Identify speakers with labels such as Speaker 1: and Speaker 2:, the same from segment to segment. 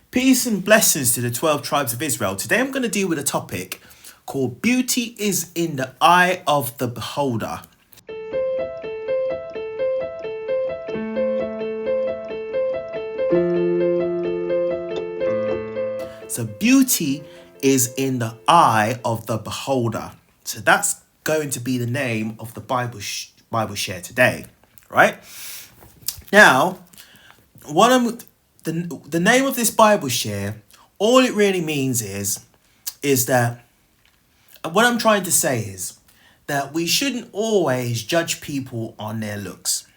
Speaker 1: Peace and blessings to the 12 tribes of Israel. Today I'm going to deal with a topic called Beauty is in the Eye of the Beholder. So beauty is in the eye of the beholder. So that's going to be the name of the Bible share today, right? Now, the name of this Bible share, all it really means is that what I'm trying to say is that we shouldn't always judge people on their looks,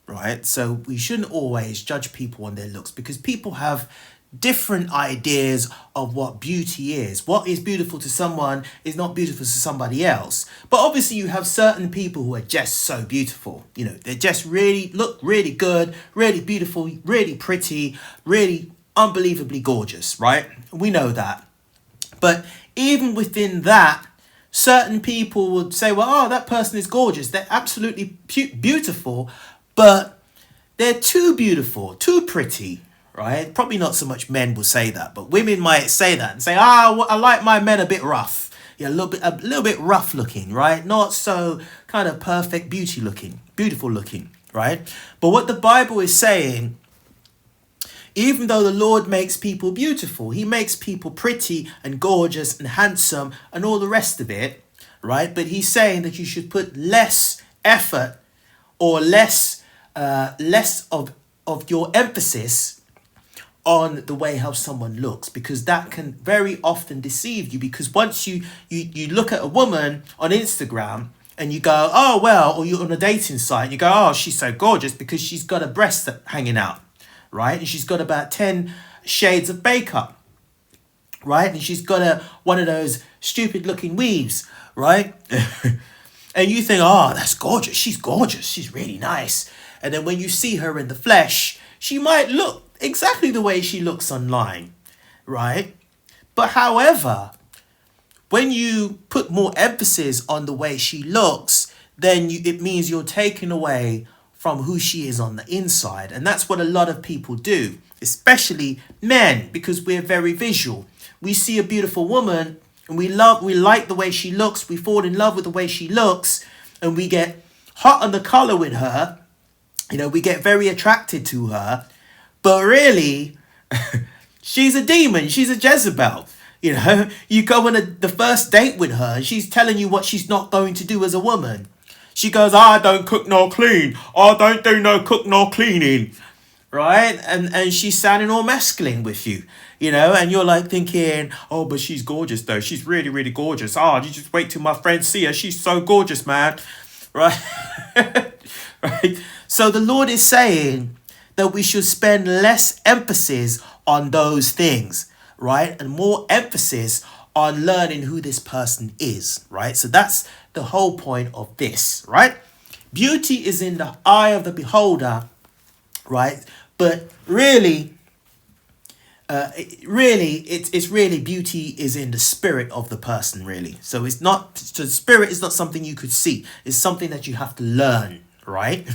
Speaker 1: right? So we shouldn't always judge people on their looks because people have different ideas of what beauty is. What is beautiful to someone is not beautiful to somebody else. But obviously you have certain people who are just so beautiful. You know, they just look really good, really beautiful, really pretty, really unbelievably gorgeous, right? We know that. But even within that, certain people would say, well, oh, that person is gorgeous. They're absolutely beautiful, but they're too beautiful, too pretty, right? Probably not so much men will say that, but women might say that and say, I like my men a bit rough. Yeah, a little bit rough looking, right? Not so kind of perfect beautiful looking, right? But what the Bible is saying, even though the Lord makes people beautiful, he makes people pretty and gorgeous and handsome and all the rest of it, right? But he's saying that you should put less effort or less of your emphasis on the way how someone looks, because that can very often deceive you. Because once you look at a woman on Instagram and you go, oh, well, or you're on a dating site and you go, oh, she's so gorgeous because she's got a breast hanging out, right? And she's got about 10 shades of makeup, right? And she's got one of those stupid looking weaves, right? And you think, oh, that's gorgeous. She's really nice. And then when you see her in the flesh, she might look exactly the way she looks online, right? But however, when you put more emphasis on the way she looks, then it means you're taking away from who she is on the inside. And that's what a lot of people do, especially men, because we're very visual. We see a beautiful woman and we like the way she looks. We fall in love with the way she looks and we get hot on the collar with her. You know, we get very attracted to her. But really, she's a demon. She's a Jezebel. You know, you go on the first date with her and she's telling you what she's not going to do as a woman. She goes, I don't cook nor clean. I don't do no cook nor cleaning. Right? And she's sounding all masculine with you, you know, and you're like thinking, oh, but she's gorgeous though. She's really, really gorgeous. Oh, you just wait till my friends see her. She's so gorgeous, man. Right? Right? So the Lord is saying that we should spend less emphasis on those things, right? And more emphasis on learning who this person is, right? So that's the whole point of this, right? Beauty is in the eye of the beholder, right? But really, it's really beauty is in the spirit of the person, really. So the spirit is not something you could see. It's something that you have to learn, right?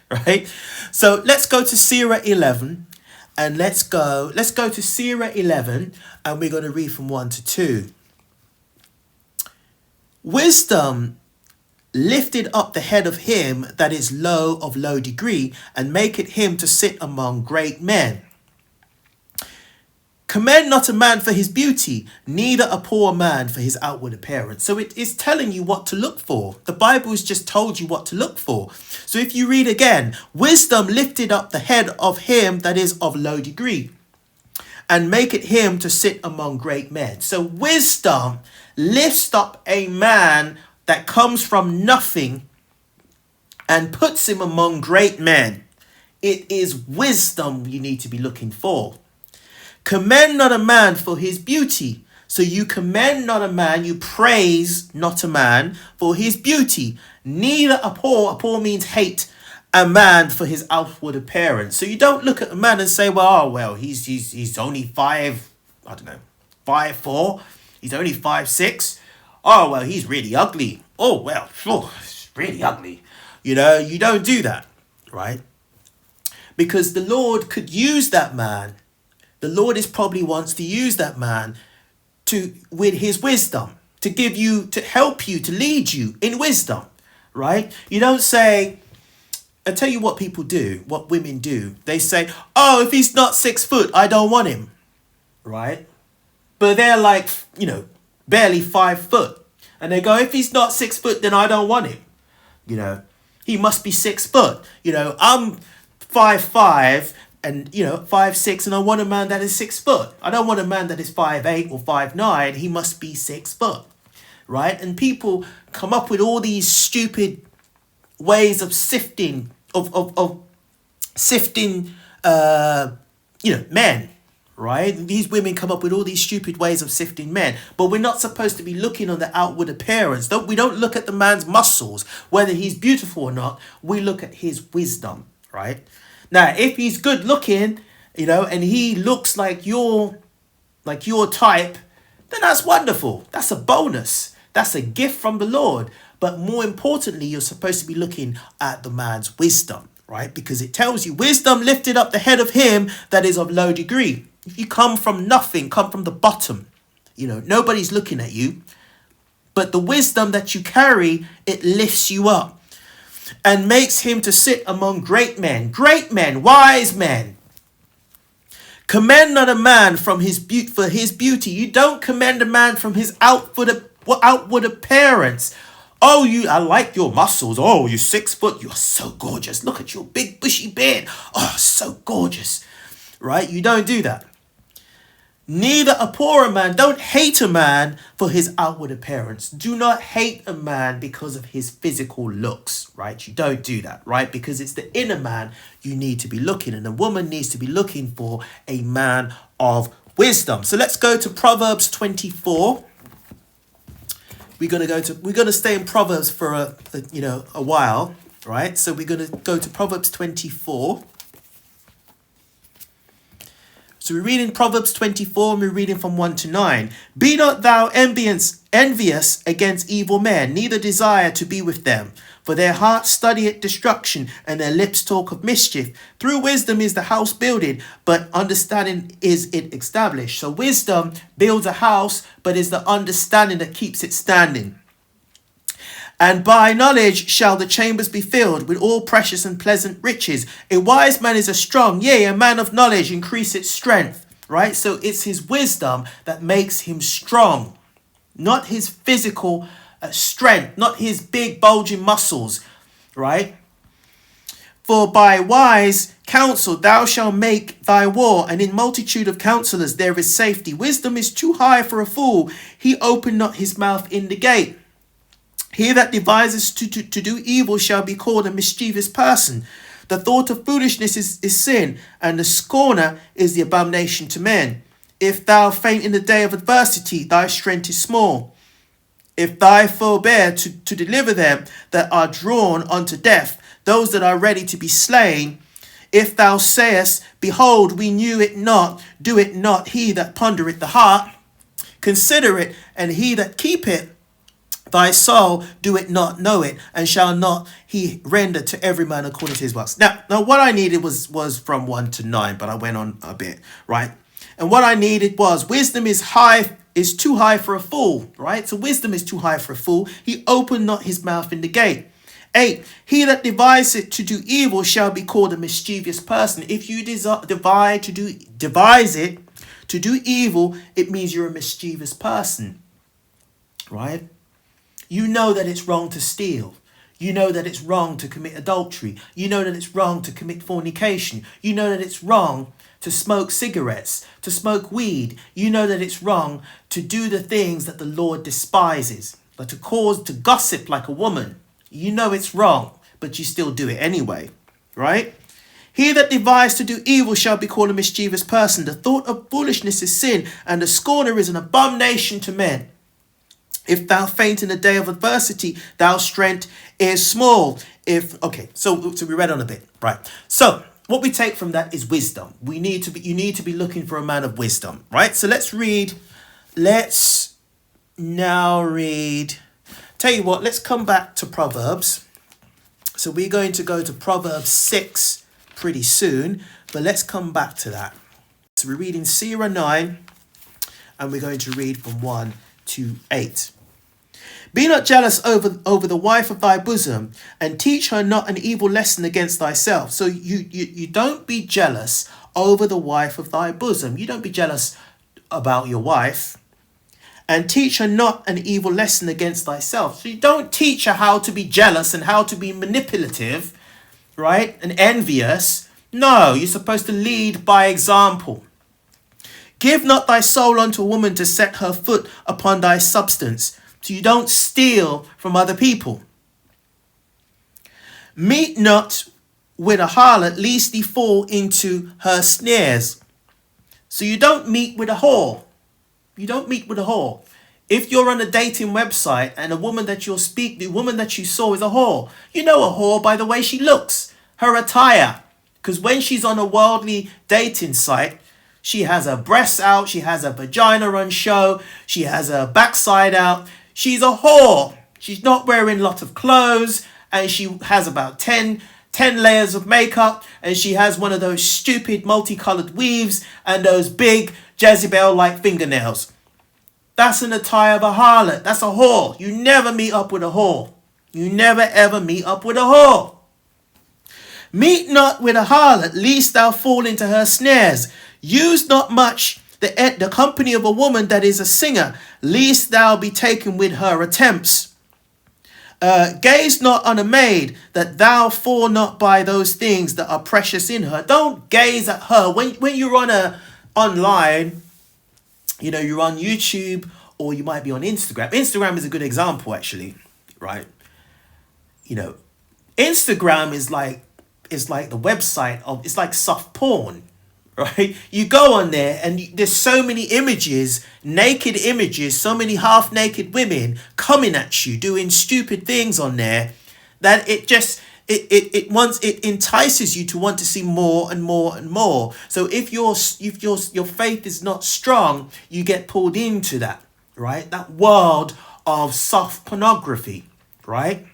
Speaker 1: Right? So let's go to Surah 11 and let's go to Surah 11 and we're going to read from 1 to 2. Wisdom lifted up the head of him that is low of low degree and maketh him to sit among great men. Commend not a man for his beauty, neither a poor man for his outward appearance. So it is telling you what to look for. The Bible has just told you what to look for. So if you read again, wisdom lifted up the head of him that is of low degree, and maketh him to sit among great men. So wisdom lifts up a man that comes from nothing and puts him among great men. It is wisdom you need to be looking for. Commend not a man for his beauty. So you commend not a man, you praise not a man for his beauty. Neither a poor means hate, a man for his outward appearance. So you don't look at a man and say, well, he's only 5'4". He's only 5'6". Oh, well, he's really ugly. Oh, well, he's really ugly. You know, you don't do that, right? Because the Lord could use that man The Lord is probably wants to use that man with his wisdom, to give you, to help you, to lead you in wisdom, right? You don't say, I tell you what people do, what women do. They say, oh, if he's not 6 foot, I don't want him, right? But they're like, barely 5 foot. And they go, if he's not 6 foot, then I don't want him. He must be 6 foot. I'm 5'5", and 5'6", and I want a man that is 6 foot. I don't want a man that is 5'8" or 5'9". He must be 6 foot, right? And people come up with all these stupid ways of sifting men, right? These women come up with all these stupid ways of sifting men, but we're not supposed to be looking on the outward appearance. We don't look at the man's muscles, whether he's beautiful or not. We look at his wisdom, right? Now, if he's good looking, and he looks like your type, then that's wonderful. That's a bonus. That's a gift from the Lord. But more importantly, you're supposed to be looking at the man's wisdom, right? Because it tells you, wisdom lifted up the head of him that is of low degree. If you come from nothing, come from the bottom, nobody's looking at you. But the wisdom that you carry, it lifts you up and makes him to sit among great men, wise men. Commend not a man from his for his beauty. You don't commend a man from his outward appearance. Oh, I like your muscles. Oh, you're 6 foot. You're so gorgeous. Look at your big bushy beard. Oh, so gorgeous. Right? You don't do that. Neither a poorer man. Don't hate a man for his outward appearance. Do not hate a man because of his physical looks, right? You don't do that, right? Because it's the inner man you need to be looking, and a woman needs to be looking for a man of wisdom. So let's go to Proverbs 24. We're gonna stay in Proverbs for a while, right? So we're gonna go to Proverbs 24. So we're reading Proverbs 24, and we're reading from 1 to 9. Be not thou envious against evil men, neither desire to be with them. For their hearts studieth destruction, and their lips talk of mischief. Through wisdom is the house builded, but understanding is it established. So wisdom builds a house, but is the understanding that keeps it standing. And by knowledge shall the chambers be filled with all precious and pleasant riches. A wise man is a strong, yea, a man of knowledge increaseth strength. Right? So it's his wisdom that makes him strong, not his physical strength, not his big bulging muscles. Right? For by wise counsel thou shalt make thy war, and in multitude of counselors there is safety. Wisdom is too high for a fool. He opened not his mouth in the gate. He that devises to do evil shall be called a mischievous person. The thought of foolishness is sin, and the scorner is the abomination to men. If thou faint in the day of adversity, thy strength is small. If thou forbear to deliver them that are drawn unto death, those that are ready to be slain, if thou sayest, behold, we knew it not, do it not he that pondereth the heart, consider it, and he that keepeth thy soul, do it not know it, and shall not he render to every man according to his works. Now what I needed was from 1 to 9, but I went on a bit, right? And what I needed was, wisdom is too high for a fool, right? So wisdom is too high for a fool. He opened not his mouth in the gate. 8, he that deviseth to do evil shall be called a mischievous person. If you devise it to do evil, it means you're a mischievous person, right? You know that it's wrong to steal. You know that it's wrong to commit adultery. You know that it's wrong to commit fornication. You know that it's wrong to smoke cigarettes, to smoke weed. You know that it's wrong to do the things that the Lord despises, but to gossip like a woman. You know it's wrong, but you still do it anyway, right? He that devised to do evil shall be called a mischievous person. The thought of foolishness is sin, and the scorner is an abomination to men. If thou faint in the day of adversity, thy strength is small. So we read on a bit, right? So what we take from that is wisdom. You need to be looking for a man of wisdom, right? So let's now read. Tell you what, let's come back to Proverbs. So we're going to go to Proverbs 6 pretty soon, but let's come back to that. So we're reading Sirah 9, and we're going to read from 1 to 8. Be not jealous over the wife of thy bosom, and teach her not an evil lesson against thyself. So you don't be jealous over the wife of thy bosom. You don't be jealous about your wife. And teach her not an evil lesson against thyself. So you don't teach her how to be jealous and how to be manipulative, right? And envious. No, you're supposed to lead by example. Give not thy soul unto a woman to set her foot upon thy substance. So you don't steal from other people. Meet not with a harlot, lest thee fall into her snares. So you don't meet with a whore. You don't meet with a whore. If you're on a dating website and the woman that you saw is a whore, you know a whore by the way she looks, her attire. Because when she's on a worldly dating site, she has her breasts out, she has her vagina on show, she has her backside out. She's a whore. She's not wearing a lot of clothes, and she has about 10 layers of makeup, and she has one of those stupid multicolored weaves and those big Jezebel-like fingernails. That's an attire of a harlot. That's a whore. You never meet up with a whore. You never ever meet up with a whore. Meet not with a harlot, lest thou fall into her snares. Use not much the company of a woman that is a singer, lest thou be taken with her attempts. Gaze not on a maid, that thou fall not by those things that are precious in her. Don't gaze at her. When you're online, you know, you're on YouTube or you might be on Instagram. Instagram is a good example, actually, right? You know, Instagram is like the website of, it's like soft porn, right? You go on there and there's so many images, naked images, so many half naked women coming at you doing stupid things on there that it entices you to want to see more and more and more. So if your faith is not strong, you get pulled into that, right? That world of soft pornography, right?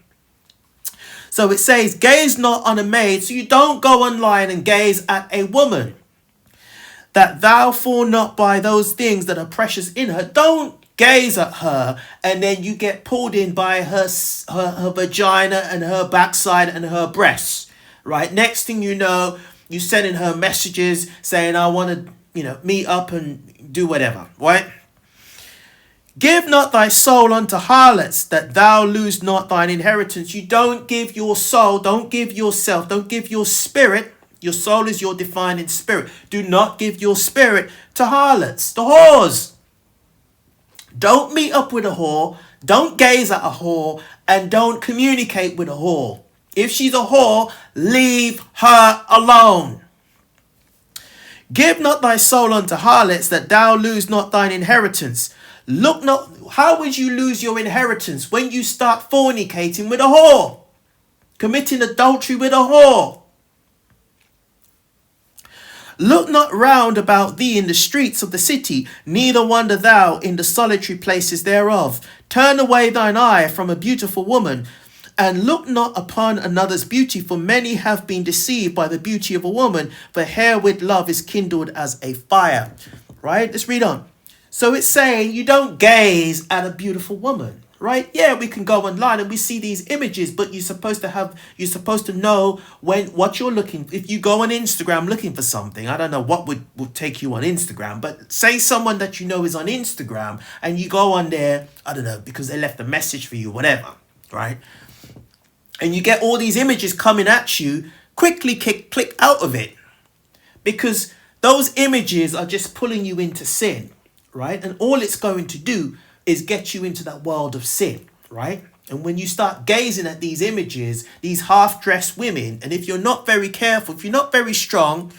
Speaker 1: So it says, gaze not on a maid. So you don't go online and gaze at a woman, that thou fall not by those things that are precious in her. Don't gaze at her and then you get pulled in by her vagina and her backside and her breasts, right? Next thing you know, you're sending her messages saying, I want to, meet up and do whatever, right? Give not thy soul unto harlots, that thou lose not thine inheritance. You don't give your soul, don't give yourself, don't give your spirit. Your soul is your defining spirit. Do not give your spirit to harlots, the whores. Don't meet up with a whore. Don't gaze at a whore. And don't communicate with a whore. If she's a whore, leave her alone. Give not thy soul unto harlots, that thou lose not thine inheritance. Look not, how would you lose your inheritance? When you start fornicating with a whore. Committing adultery with a whore. Look not round about thee in the streets of the city, neither wander thou in the solitary places thereof. Turn away thine eye from a beautiful woman, and look not upon another's beauty, for many have been deceived by the beauty of a woman, for herewith love is kindled as a fire. Right? Let's read on. So it's saying you don't gaze at a beautiful woman, right? Yeah, we can go online and we see these images, but you're supposed to know what you're looking. If you go on Instagram looking for something, I don't know what would take you on Instagram, but say someone that you know is on Instagram and you go on there, I don't know, because they left a message for you, whatever, right? And you get all these images coming at you, quickly click out of it, because those images are just pulling you into sin, right? And all it's going to do is get you into that world of sin, right? And when you start gazing at these images, these half-dressed women, and if you're not very careful, if you're not very strong,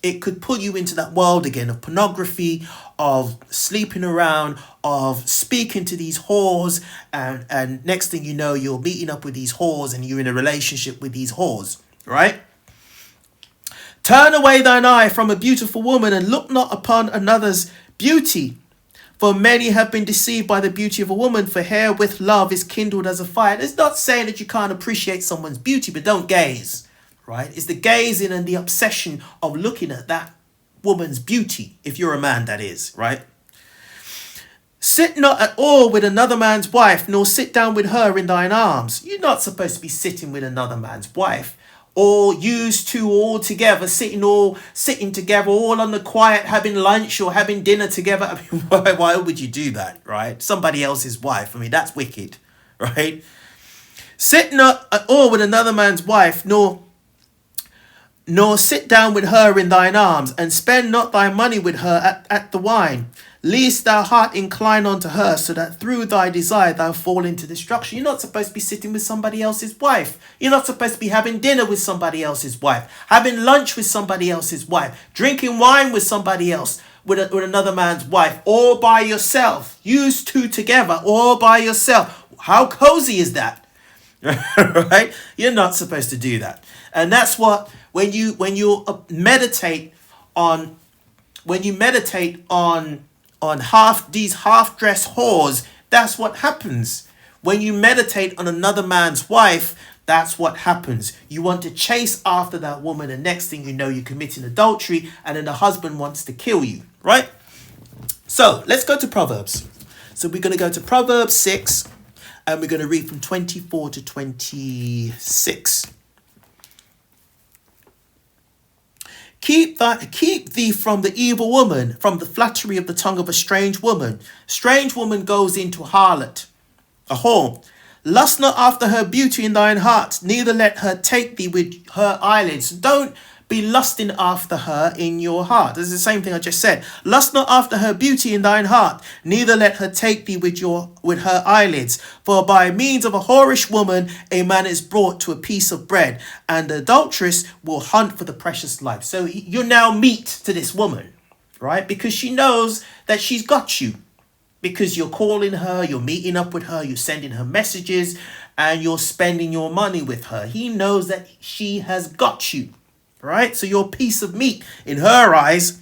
Speaker 1: it could pull you into that world again of pornography, of sleeping around, of speaking to these whores, and next thing you know, you're meeting up with these whores and you're in a relationship with these whores, right? Turn away thine eye from a beautiful woman and look not upon another's beauty. For many have been deceived by the beauty of a woman, for herewith love is kindled as a fire. It's not saying that you can't appreciate someone's beauty, but don't gaze, right? It's the gazing and the obsession of looking at that woman's beauty, if you're a man, that is, right? Sit not at all with another man's wife, nor sit down with her in thine arms. You're not supposed to be sitting with another man's wife. Or used to all together, sitting together, all on the quiet, having lunch or having dinner together. I mean, why would you do that, right? Somebody else's wife. I mean, that's wicked, right? Sit not at all with another man's wife, nor sit down with her in thine arms, and spend not thy money with her at the wine, lest thou heart incline unto her, so that through thy desire thou fall into destruction. You're not supposed to be sitting with somebody else's wife. You're not supposed to be having dinner with somebody else's wife, having lunch with somebody else's wife, drinking wine with somebody else, with another man's wife, or by yourself. Use two together, or by yourself. How cozy is that? Right? You're not supposed to do that. And that's what, when you meditate on these half-dressed whores, that's what happens. When you meditate on another man's wife, that's what happens. You want to chase after that woman, and next thing you know, you're committing adultery, and then the husband wants to kill you, right? So let's go to Proverbs. So we're going to go to Proverbs 6, and we're going to read from 24 to 26. Keep thee from the evil woman, from the flattery of the tongue of a strange woman. Strange woman goes into a whore. Lust not after her beauty in thine heart, neither let her take thee with her eyelids. Don't be lusting after her in your heart. This is the same thing I just said. Lust not after her beauty in thine heart, neither let her take thee with her eyelids. For by means of a whorish woman a man is brought to a piece of bread, and the adulteress will hunt for the precious life. So you're now meat to this woman, right? Because she knows that she's got you. Because you're calling her, you're meeting up with her, you're sending her messages, and you're spending your money with her. He knows that she has got you. Right? So you're a piece of meat in her eyes.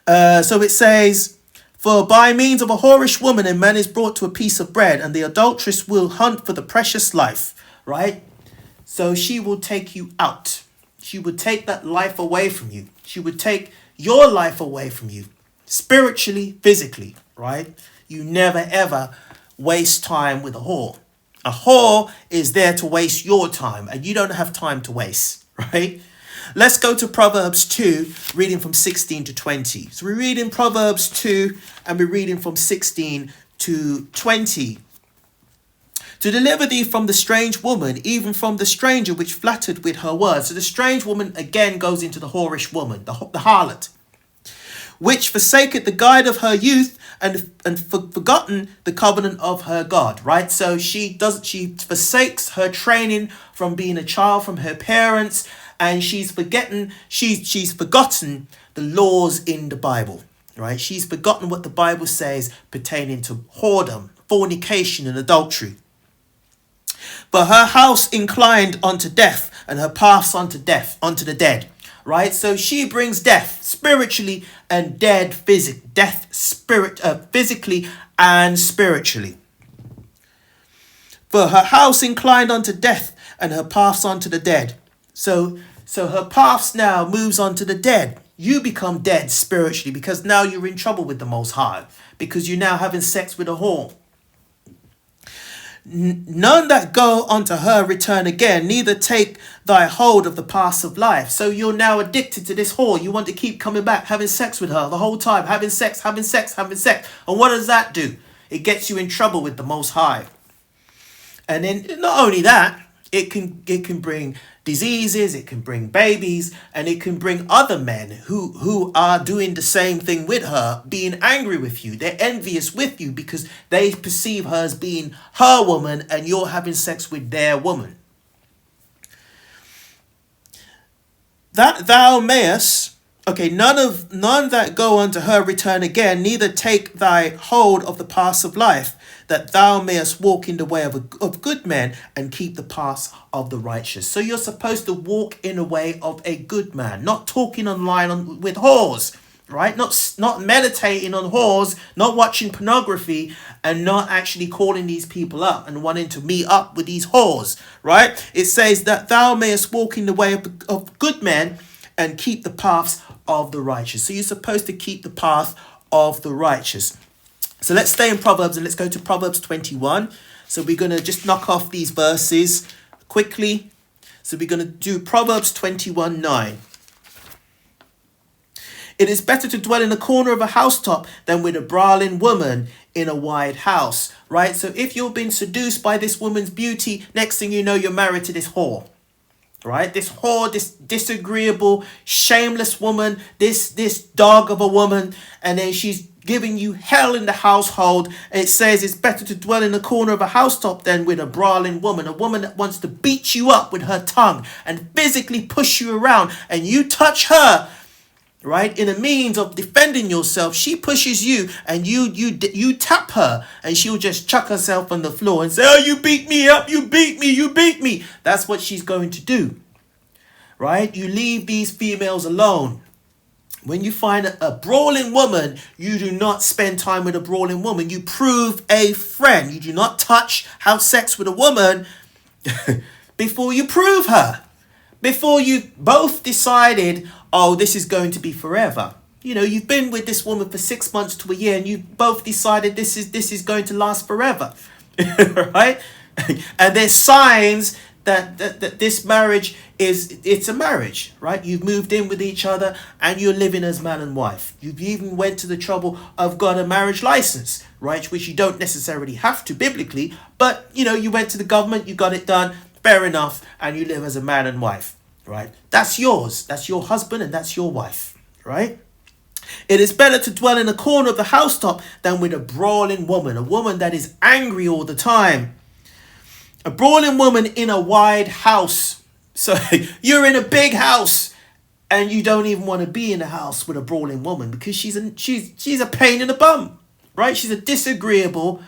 Speaker 1: So it says, for by means of a whorish woman a man is brought to a piece of bread, and the adulteress will hunt for the precious life. Right? So she will take you out. She would take that life away from you. She would take your life away from you. Spiritually, physically. Right? You never ever waste time with a whore. A whore is there to waste your time, and you don't have time to waste. Right? Let's go to Proverbs 2, reading from 16 to 20. So we're reading Proverbs 2, and we're reading from 16 to 20. To deliver thee from the strange woman, even from the stranger which flattered with her words. So the strange woman again goes into the whorish woman, the harlot, which forsaketh the guide of her youth, and forgotten the covenant of her God, right? So she forsakes her training from being a child from her parents, and she's forgotten the laws in the Bible, right? She's forgotten what the Bible says pertaining to whoredom, fornication, and adultery. But her house inclined unto death, and her paths unto the dead. Right, so she brings death spiritually and physically and spiritually. For her house inclined unto death, and her paths unto the dead. So her paths now moves on to the dead. You become dead spiritually because now you're in trouble with the Most High, because you're now having sex with a whore. None that go unto her return again, neither take thy hold of the paths of life. So you're now addicted to this whore. You want to keep coming back, having sex with her the whole time, having sex. And what does that do? It gets you in trouble with the Most High. And then not only that, it can bring diseases, it can bring babies, and it can bring other men who are doing the same thing with her, being angry with you. They're envious with you because they perceive her as being her woman and you're having sex with their woman. That thou mayest, none that go unto her return again, neither take thy hold of the paths of life, that thou mayest walk in the way of good men and keep the paths of the righteous. So you're supposed to walk in the way of a good man, not talking online with whores, right? Not meditating on whores, not watching pornography, and not actually calling these people up and wanting to meet up with these whores, right? It says that thou mayest walk in the way of good men and keep the paths of the righteous. So you're supposed to keep the path of the righteous. So let's stay in Proverbs and let's go to Proverbs 21. So we're going to just knock off these verses quickly. So we're going to do Proverbs 21:9. It is better to dwell in the corner of a housetop than with a brawling woman in a wide house, right? So if you've been seduced by this woman's beauty, next thing you know, you're married to this whore, right? This whore, this disagreeable, shameless woman, this dog of a woman, and then she's giving you hell in the household. And it says it's better to dwell in the corner of a housetop than with a brawling woman, a woman that wants to beat you up with her tongue and physically push you around, and you touch her, right, in a means of defending yourself. She pushes you and you tap her, and she'll just chuck herself on the floor and say, oh, you beat me up, you beat me. That's what she's going to do, right? You leave these females alone. When you find a brawling woman, you do not spend time with a brawling woman. You prove a friend. You do not touch, have sex with a woman before you prove her. Before you both decided, oh, this is going to be forever. You know, you've been with this woman for 6 months to a year, and you both decided this is going to last forever, right? And there's signs that this marriage it's a marriage, right? You've moved in with each other and you're living as man and wife. You've even went to the trouble of got a marriage license, right? Which you don't necessarily have to biblically, but you know, you went to the government, you got it done. Fair enough, and you live as a man and wife, right? That's yours. That's your husband and that's your wife, right? It is better to dwell in a corner of the housetop than with a brawling woman, a woman that is angry all the time. A brawling woman in a wide house. So you're in a big house and you don't even want to be in a house with a brawling woman because she's a pain in the bum, right? She's a disagreeable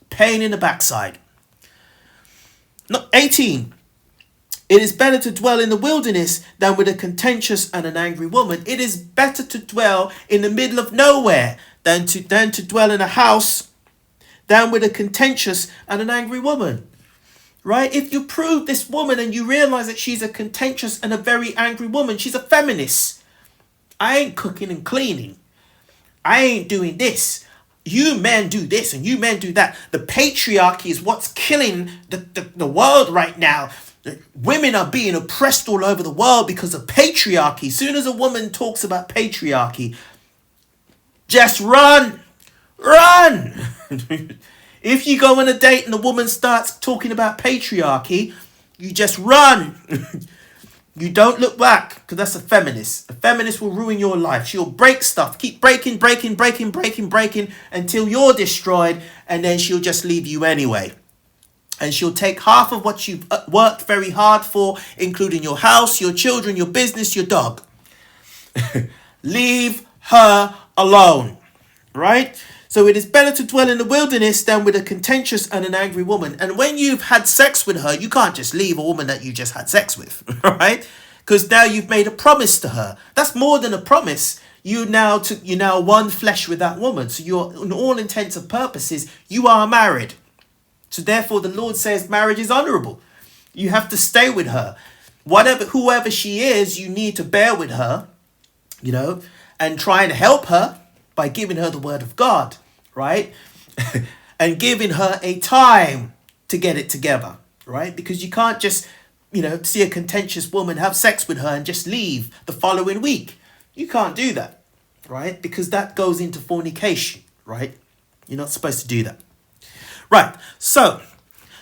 Speaker 1: pain in the backside. 18. It is better to dwell in the wilderness than with a contentious and an angry woman. It is better to dwell in the middle of nowhere than to dwell in a house than with a contentious and an angry woman. Right? If you prove this woman and you realize that she's a contentious and a very angry woman, she's a feminist. I ain't cooking and cleaning. I ain't doing this. You men do this and you men do that. The patriarchy is what's killing the world right now. Women are being oppressed all over the world because of patriarchy. As soon as a woman talks about patriarchy, just run. If you go on a date and the woman starts talking about patriarchy, you just run. You don't look back, because that's a feminist. A feminist will ruin your life. She'll break stuff. Keep breaking until you're destroyed, and then she'll just leave you anyway. And she'll take half of what you've worked very hard for, including your house, your children, your business, your dog. Leave her alone, right? So it is better to dwell in the wilderness than with a contentious and an angry woman. And when you've had sex with her, you can't just leave a woman that you just had sex with, right? Because now you've made a promise to her. That's more than a promise. You're now one flesh with that woman. So you're, in all intents and purposes, you are married. So therefore the Lord says marriage is honorable. You have to stay with her. Whoever she is, you need to bear with her, and try and help her by giving her the word of God, right? And giving her a time to get it together, right? Because you can't just, see a contentious woman, have sex with her and just leave the following week. You can't do that, right? Because that goes into fornication, right? You're not supposed to do that. Right, so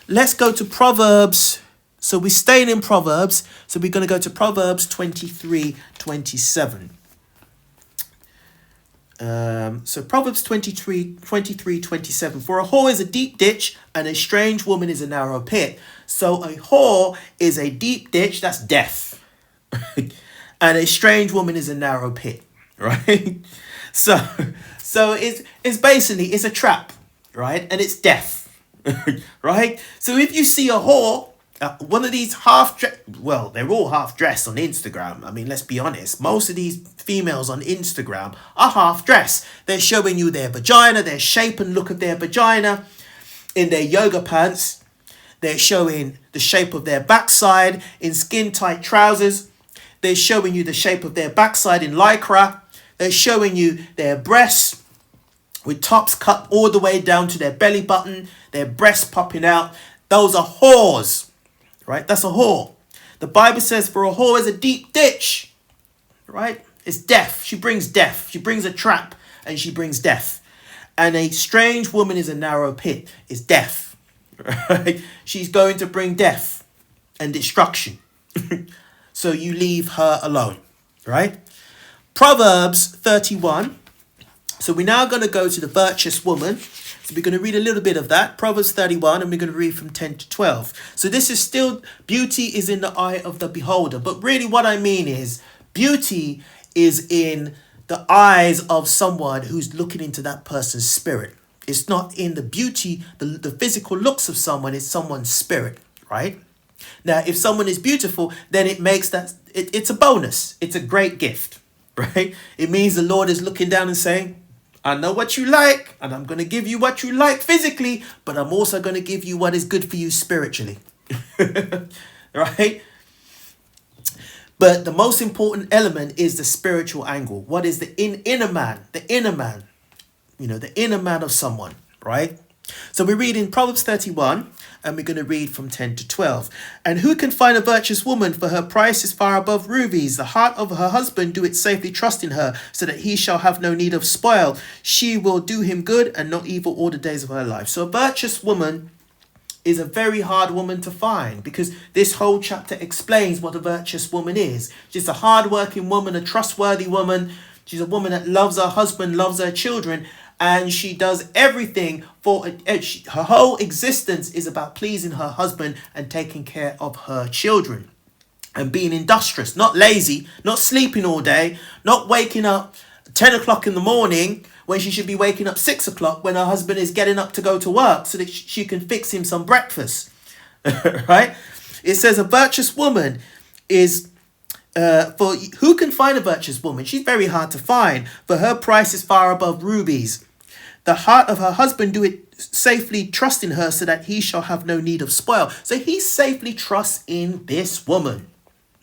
Speaker 1: let's go to Proverbs. So we're staying in Proverbs. So we're going to go to Proverbs 23:27. So Proverbs 23:27. For a whore is a deep ditch, and a strange woman is a narrow pit. So a whore is a deep ditch, that's death. And a strange woman is a narrow pit, right? So it's basically, it's a trap, right? And it's death, right? So if you see a whore, one of these they're all half-dressed on Instagram. I mean, let's be honest. Most of these females on Instagram are half-dressed. They're showing you their vagina, their shape and look of their vagina in their yoga pants. They're showing the shape of their backside in skin-tight trousers. They're showing you the shape of their backside in lycra. They're showing you their breasts with tops cut all the way down to their belly button, their breasts popping out. Those are whores, right? That's a whore. The Bible says for a whore is a deep ditch, right? It's death. She brings death. She brings a trap and she brings death. And a strange woman is a narrow pit, is death, right? She's going to bring death and destruction. So you leave her alone, right? Proverbs 31. So we're now going to go to the virtuous woman. So we're going to read a little bit of that. Proverbs 31, and we're going to read from 10 to 12. So this is still, beauty is in the eye of the beholder. But really what I mean is, beauty is in the eyes of someone who's looking into that person's spirit. It's not in the beauty, the physical looks of someone, it's someone's spirit, right? Now, if someone is beautiful, then it makes that, it's a bonus. It's a great gift, right? It means the Lord is looking down and saying, I know what you like, and I'm going to give you what you like physically, but I'm also going to give you what is good for you spiritually. Right? But the most important element is the spiritual angle. What is the inner man? The inner man. You know, the inner man of someone, right? So we read in Proverbs 31, and we're going to read from 10 to 12. And who can find a virtuous woman? For her price is far above rubies. The heart of her husband do it safely trust in her, so that he shall have no need of spoil. She will do him good and not evil all the days of her life. So a virtuous woman is a very hard woman to find, because this whole chapter explains what a virtuous woman is. She's a hard-working woman, a trustworthy woman. She's a woman that loves her husband, loves her children, and she does everything for her whole existence is about pleasing her husband and taking care of her children and being industrious, not lazy, not sleeping all day, not waking up 10 o'clock in the morning when she should be waking up 6 o'clock when her husband is getting up to go to work so that she can fix him some breakfast. Right? It says a virtuous woman is for who can find a virtuous woman? She's very hard to find, for her price is far above rubies. The heart of her husband do it safely trust in her, so that he shall have no need of spoil. So he safely trusts in this woman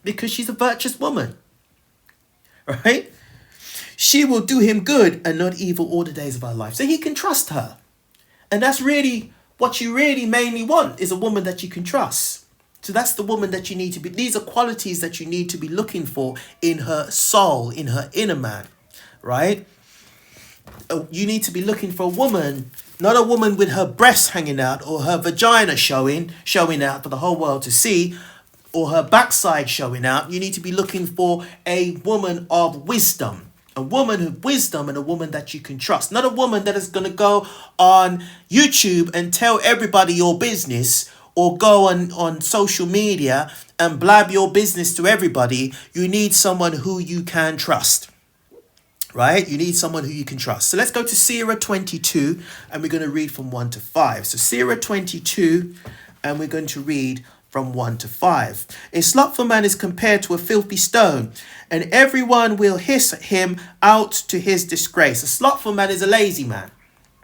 Speaker 1: because she's a virtuous woman, right? She will do him good and not evil all the days of her life. So he can trust her. And that's really what you really mainly want, is a woman that you can trust. So that's the woman that you need to be. These are qualities that you need to be looking for in her soul, in her inner man, right? You need to be looking for a woman, not a woman with her breasts hanging out or her vagina showing out for the whole world to see, or her backside showing out. You need to be looking for a woman of wisdom, a woman of wisdom, and a woman that you can trust. Not a woman that is going to go on YouTube and tell everybody your business, or go on social media and blab your business to everybody. You need someone who you can trust. Right? You need someone who you can trust. So let's go to Sirah 22, and we're going to read from 1 to 5. So Sirah 22, and we're going to read from 1 to 5. A slothful man is compared to a filthy stone, and everyone will hiss him out to his disgrace. A slothful man is a lazy man,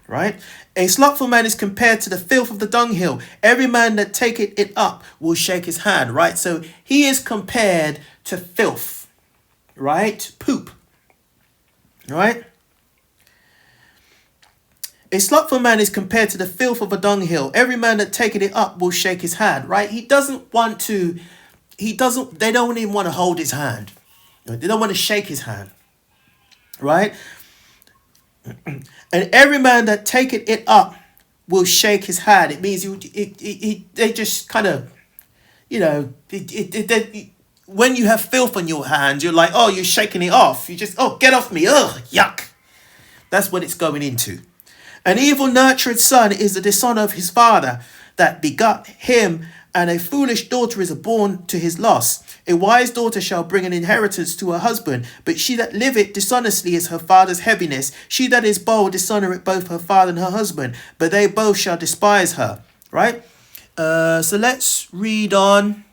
Speaker 1: right? A slothful man is compared to the filth of the dunghill. Every man that taketh it up will shake his hand, right? So he is compared to filth, right? Poop. Right? A slothful man is compared to the filth of a dunghill. Every man that taketh it up will shake his hand. Right? They don't even want to hold his hand. They don't want to shake his hand. Right? And every man that taketh it up will shake his hand. It means they just kind of, when you have filth on your hands, you're like, oh, you're shaking it off. You just, oh, get off me. Ugh, yuck. That's what it's going into. An evil nurtured son is the dishonour of his father that begot him, and a foolish daughter is born to his loss. A wise daughter shall bring an inheritance to her husband, but she that liveth dishonestly is her father's heaviness. She that is bold dishonoureth both her father and her husband, but they both shall despise her. Right? So let's read on.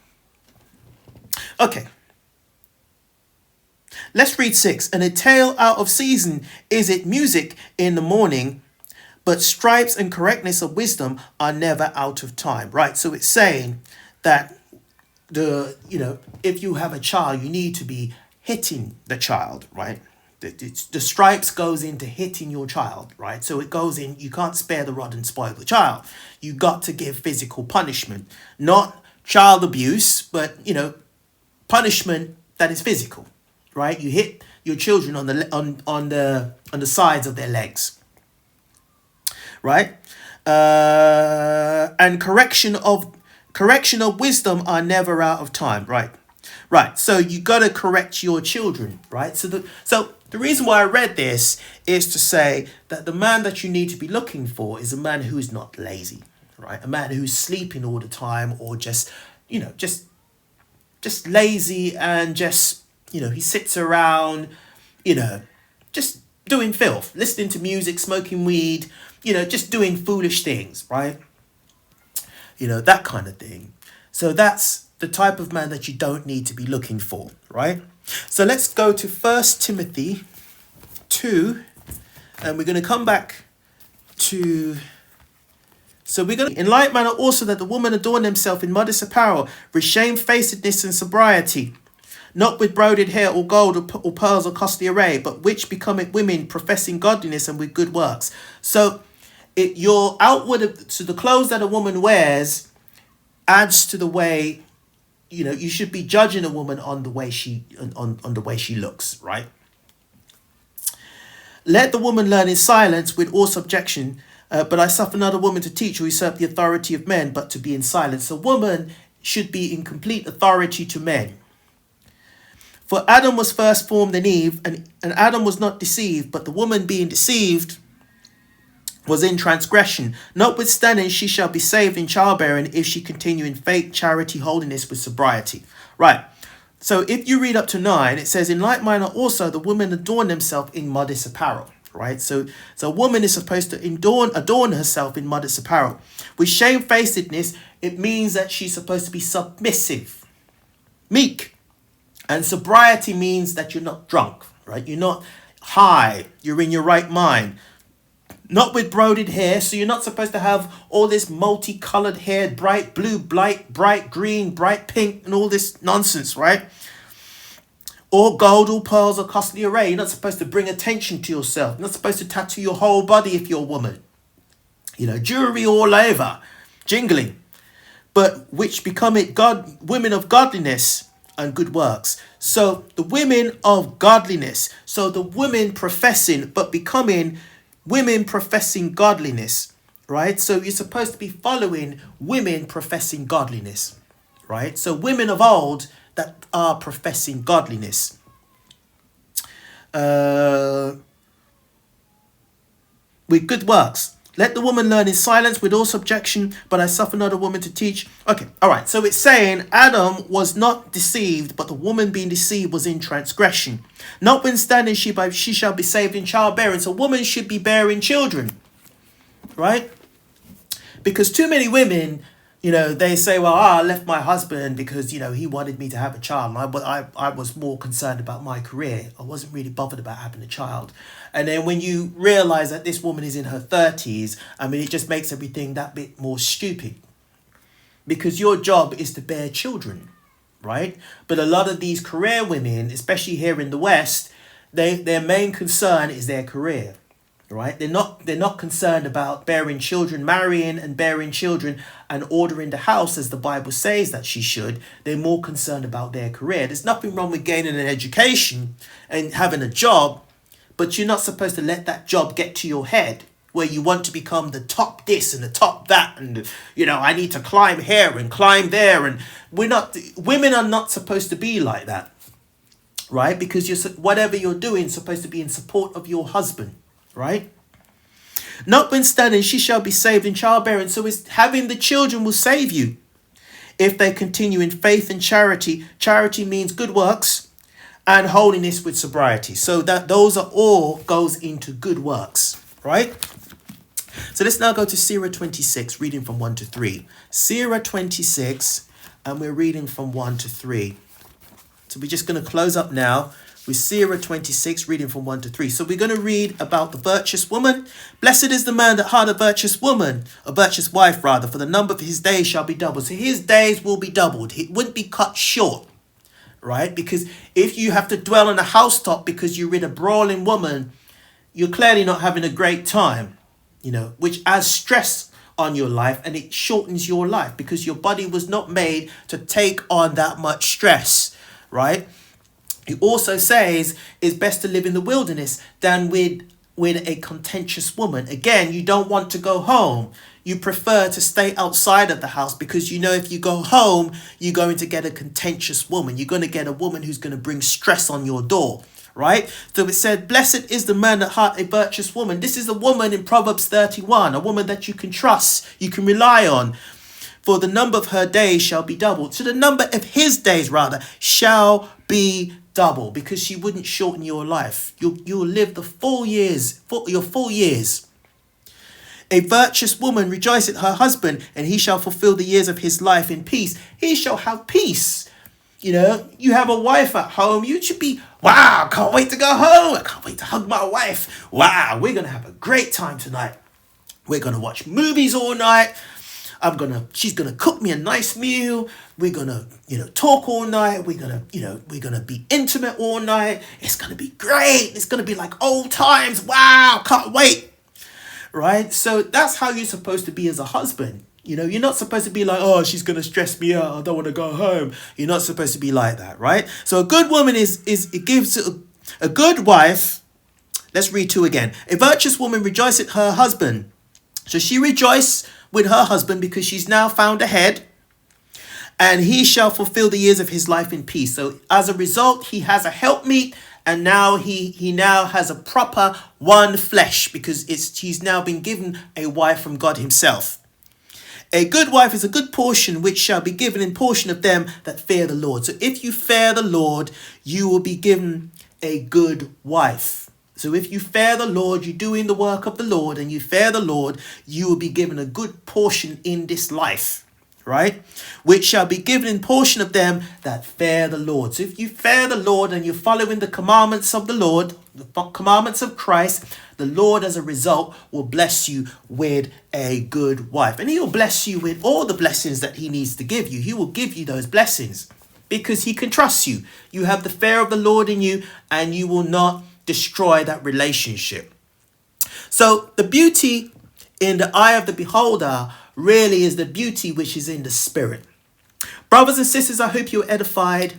Speaker 1: Okay. Let's read 6. And a tale out of season is it music in the morning, but stripes and correctness of wisdom are never out of time. Right, so it's saying that if you have a child, you need to be hitting the child, right? The stripes goes into hitting your child, right? So it goes in, you can't spare the rod and spoil the child. You got to give physical punishment, not child abuse, but, punishment that is physical, right? You hit your children on the sides of their legs, right? And correction of wisdom are never out of time, right? Right. So you got to correct your children, right? So the reason why I read this is to say that the man that you need to be looking for is a man who's not lazy, right? A man who's sleeping all the time, or just lazy, and just, he sits around, just doing filth, listening to music, smoking weed, just doing foolish things, right? That kind of thing. So that's the type of man that you don't need to be looking for, right? So let's go to 1 Timothy 2, and we're going to come back to... So we're going to... In like manner also that the woman adorn themselves in modest apparel, with shamefacedness and sobriety, not with broided hair or gold or pearls or costly array, but which becometh women professing godliness and with good works. So your outward... So the clothes that a woman wears adds to the way... you should be judging a woman on the way on the way she looks, right? Let the woman learn in silence with all subjection, but I suffer not a woman to teach or usurp the authority of men, but to be in silence. A woman should be in complete authority to men. For Adam was first formed in Eve, and Adam was not deceived, but the woman being deceived was in transgression. Notwithstanding, she shall be saved in childbearing if she continue in faith, charity, holiness with sobriety. Right. So if you read up to 9, it says, in like manner also the women adorn themselves in modest apparel. Right. So a woman is supposed to adorn herself in modest apparel. With shamefacedness, it means that she's supposed to be submissive, meek. And sobriety means that you're not drunk, right? You're not high. You're in your right mind. Not with broided hair, so you're not supposed to have all this multicolored hair, bright blue, bright green, bright pink, and all this nonsense, right? Or gold, or pearls, or costly array. You're not supposed to bring attention to yourself. You're not supposed to tattoo your whole body if you're a woman. Jewelry all over, jingling. But which become it women of godliness and good works. So the women of godliness. So the women professing, but becoming women professing godliness, right? So you're supposed to be following women professing godliness, right? So women of old that are professing godliness. With good works. Let the woman learn in silence with all subjection, but I suffer not a woman to teach. Okay, all right. So it's saying Adam was not deceived, but the woman being deceived was in transgression. Notwithstanding, she shall be saved in childbearing. So women should be bearing children, right? Because too many women, they say, well, I left my husband because, he wanted me to have a child. And I was more concerned about my career. I wasn't really bothered about having a child. And then when you realize that this woman is in her 30s, it just makes everything that bit more stupid. Because your job is to bear children, right? But a lot of these career women, especially here in the West, their main concern is their career. Right? They're not concerned about bearing children, marrying and bearing children and ordering the house as the Bible says that she should. They're more concerned about their career. There's nothing wrong with gaining an education and having a job, but you're not supposed to let that job get to your head where you want to become the top this and the top that, and I need to climb here and climb there, and women are not supposed to be like that, right? Because whatever you're doing is supposed to be in support of your husband. Right? Notwithstanding, she shall be saved in childbearing. So it's having the children will save you if they continue in faith and charity. Charity means good works, and holiness with sobriety. So that those are all goes into good works, right? So let's now go to Sirah 26, reading from 1 to 3. Sirah 26, and we're reading from 1 to 3. So we're just going to close up now. with Sirah 26, reading from 1 to 3. So we're going to read about the virtuous woman. Blessed is the man that had a virtuous woman, a virtuous wife rather, for the number of his days shall be doubled. So his days will be doubled. It wouldn't be cut short, right? Because if you have to dwell on a housetop because you're with a brawling woman, you're clearly not having a great time, which adds stress on your life, and it shortens your life because your body was not made to take on that much stress, right? He also says it's best to live in the wilderness than with a contentious woman. Again, you don't want to go home. You prefer to stay outside of the house because if you go home, you're going to get a contentious woman. You're going to get a woman who's going to bring stress on your door, right? So it said, blessed is the man that hath a virtuous woman. This is a woman in Proverbs 31, a woman that you can trust, you can rely on. For the number of her days shall be doubled. So the number of his days, rather, shall be double, because she wouldn't shorten your life. You'll live the full years, your full years. A virtuous woman rejoiceth her husband, and he shall fulfill the years of his life in peace. He shall have peace. You have a wife at home. You should be, wow, I can't wait to go home. I can't wait to hug my wife. Wow, we're going to have a great time tonight. We're going to watch movies all night. She's gonna cook me a nice meal. We're gonna, talk all night. We're gonna be intimate all night. It's gonna be great. It's gonna be like old times. Wow, can't wait. Right? So that's how you're supposed to be as a husband. You're not supposed to be like, oh, she's gonna stress me out. I don't want to go home. You're not supposed to be like that, right? So a good woman it gives a good wife. Let's read 2 again. A virtuous woman rejoiceth her husband. So she rejoiced with her husband because she's now found a head, and he shall fulfill the years of his life in peace. So as a result, he has a helpmeet, and now he now has a proper one flesh, because he's now been given a wife from God himself. A good wife is a good portion, which shall be given in portion of them that fear the Lord. So if you fear the Lord, you will be given a good wife. So if you fear the Lord, you're doing the work of the Lord, and you fear the Lord, you will be given a good portion in this life, right? Which shall be given in portion of them that fear the Lord. So if you fear the Lord and you're following the commandments of the Lord, the commandments of Christ, the Lord as a result will bless you with a good wife. And he will bless you with all the blessings that he needs to give you. He will give you those blessings because he can trust you. You have the fear of the Lord in you, and you will not destroy that relationship. So the beauty in the eye of the beholder really is the beauty which is in the spirit. Brothers and sisters, I hope you're edified.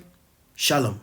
Speaker 1: Shalom.